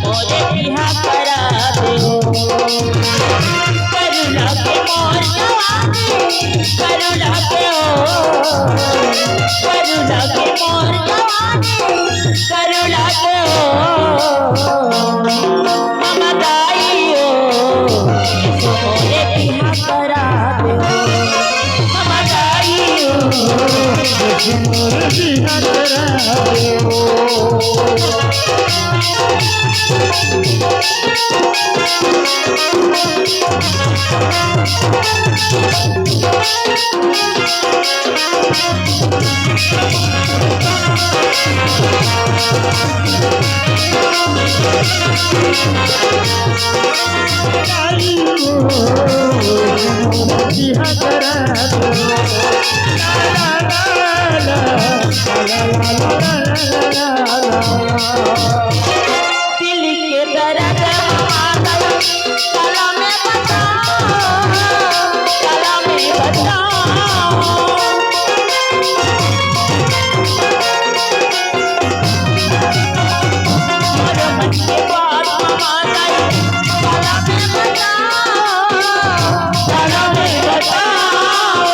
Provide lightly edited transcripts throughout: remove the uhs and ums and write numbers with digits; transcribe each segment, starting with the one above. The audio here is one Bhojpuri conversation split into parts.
मोरे बिहा करा दो करुणा के मोर जवानी करुणा के करुणा के मोर जवानी करुणा के ममताई मोरे बिहा करा दो ममताई मोरे बिहा करा दो बिहा करा दो दिल के दर्द कला में बताओ कला में बताओ मोर मन के बात कला में बताओ कला में बताओ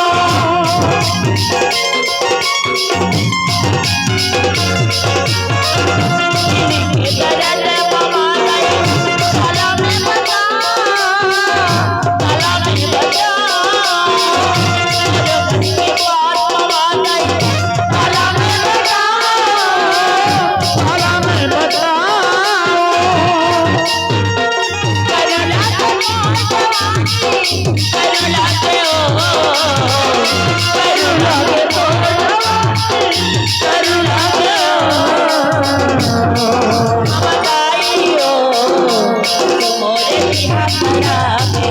मोरे बिहा करा दो